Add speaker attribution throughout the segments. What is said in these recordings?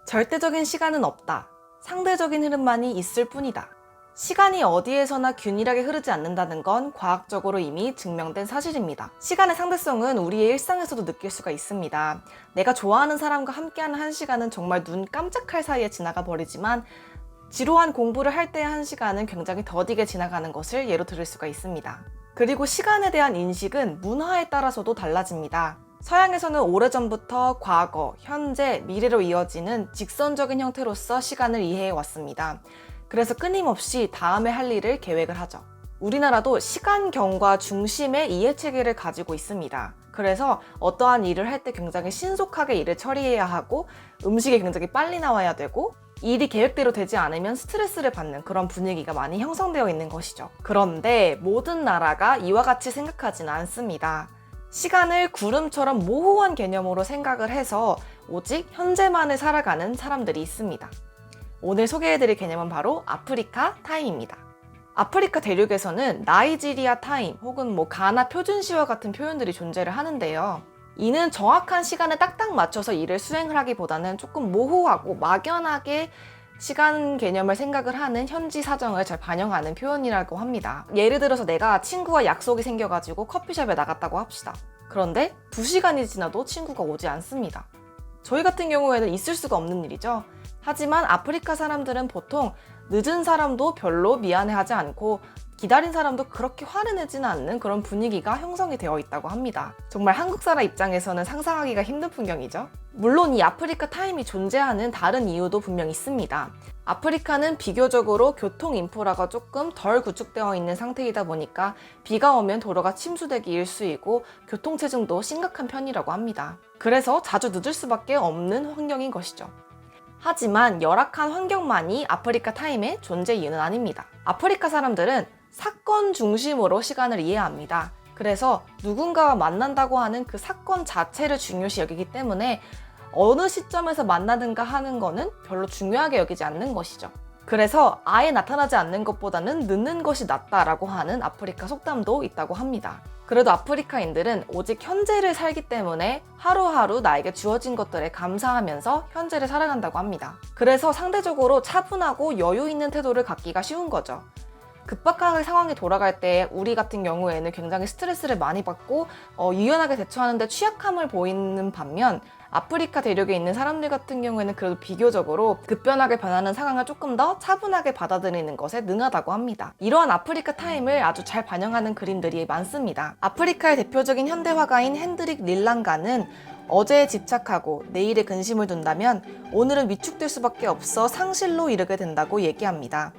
Speaker 1: 절대적인 시간은 없다. 상대적인 흐름만이 있을 뿐이다. 시간이 어디에서나 균일하게 흐르지 않는다는 건 과학적으로 이미 증명된 사실입니다. 시간의 상대성은 우리의 일상에서도 느낄 수가 있습니다. 내가 좋아하는 사람과 함께하는 한 시간은 정말 눈 깜짝할 사이에 지나가 버리지만 지루한 공부를 할 때의 한 시간은 굉장히 더디게 지나가는 것을 예로 들을 수가 있습니다. 그리고 시간에 대한 인식은 문화에 따라서도 달라집니다. 서양에서는 오래전부터 과거, 현재, 미래로 이어지는 직선적인 형태로서 시간을 이해해 왔습니다. 그래서 끊임없이 다음에 할 일을 계획을 하죠. 우리나라도 시간경과 중심의 이해체계를 가지고 있습니다. 그래서 어떠한 일을 할 때 굉장히 신속하게 일을 처리해야 하고 음식이 굉장히 빨리 나와야 되고 일이 계획대로 되지 않으면 스트레스를 받는 그런 분위기가 많이 형성되어 있는 것이죠. 그런데 모든 나라가 이와 같이 생각하지는 않습니다. 시간을 구름처럼 모호한 개념으로 생각을 해서 오직 현재만을 살아가는 사람들이 있습니다. 오늘 소개해드릴 개념은 바로 아프리카 타임입니다. 아프리카 대륙에서는 나이지리아 타임 혹은 가나 표준시와 같은 표현들이 존재를 하는데요. 이는 정확한 시간에 딱딱 맞춰서 일을 수행을 하기보다는 조금 모호하고 막연하게 시간 개념을 생각을 하는 현지 사정을 잘 반영하는 표현이라고 합니다. 예를 들어서 내가 친구와 약속이 생겨가지고 커피숍에 나갔다고 합시다. 그런데 2시간이 지나도 친구가 오지 않습니다. 저희 같은 경우에는 있을 수가 없는 일이죠. 하지만 아프리카 사람들은 보통 늦은 사람도 별로 미안해하지 않고 기다린 사람도 그렇게 화를 내지는 않는 그런 분위기가 형성이 되어 있다고 합니다. 정말 한국 사람 입장에서는 상상하기가 힘든 풍경이죠. 물론 이 아프리카 타임이 존재하는 다른 이유도 분명 있습니다. 아프리카는 비교적으로 교통 인프라가 조금 덜 구축되어 있는 상태이다 보니까 비가 오면 도로가 침수되기 일쑤이고 교통체증도 심각한 편이라고 합니다. 그래서 자주 늦을 수밖에 없는 환경인 것이죠. 하지만 열악한 환경만이 아프리카 타임의 존재 이유는 아닙니다. 아프리카 사람들은 사건 중심으로 시간을 이해합니다. 그래서 누군가와 만난다고 하는 그 사건 자체를 중요시 여기기 때문에 어느 시점에서 만나든가 하는 거는 별로 중요하게 여기지 않는 것이죠. 그래서 아예 나타나지 않는 것보다는 늦는 것이 낫다라고 하는 아프리카 속담도 있다고 합니다. 그래도 아프리카인들은 오직 현재를 살기 때문에 하루하루 나에게 주어진 것들에 감사하면서 현재를 살아간다고 합니다. 그래서 상대적으로 차분하고 여유 있는 태도를 갖기가 쉬운 거죠. 급박하게 상황이 돌아갈 때 우리 같은 경우에는 굉장히 스트레스를 많이 받고 유연하게 대처하는데 취약함을 보이는 반면 아프리카 대륙에 있는 사람들 같은 경우에는 그래도 비교적으로 급변하게 변하는 상황을 조금 더 차분하게 받아들이는 것에 능하다고 합니다. 이러한 아프리카 타임을 아주 잘 반영하는 그림들이 많습니다. 아프리카의 대표적인 현대 화가인 핸드릭 릴랑가는 어제에 집착하고 내일에 근심을 둔다면 오늘은 위축될 수밖에 없어 상실로 이르게 된다고 얘기합니다.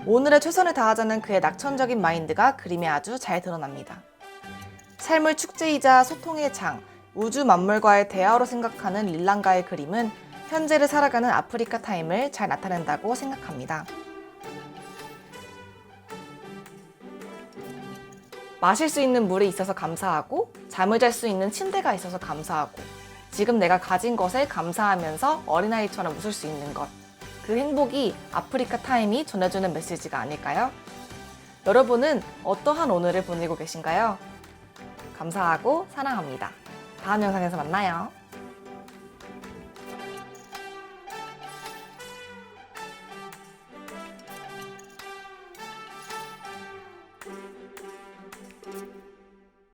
Speaker 1: 오늘의 최선을 다하자는 그의 낙천적인 마인드가 그림에 아주 잘 드러납니다. 삶을 축제이자 소통의 장, 우주 만물과의 대화로 생각하는 릴랑가의 그림은 현재를 살아가는 아프리카 타임을 잘 나타낸다고 생각합니다. 마실 수 있는 물이 있어서 감사하고 잠을 잘 수 있는 침대가 있어서 감사하고 지금 내가 가진 것에 감사하면서 어린아이처럼 웃을 수 있는 것, 그 행복이 아프리카 타임이 전해주는 메시지가 아닐까요? 여러분은 어떠한 오늘을 보내고 계신가요? 감사하고 사랑합니다. 다음 영상에서 만나요.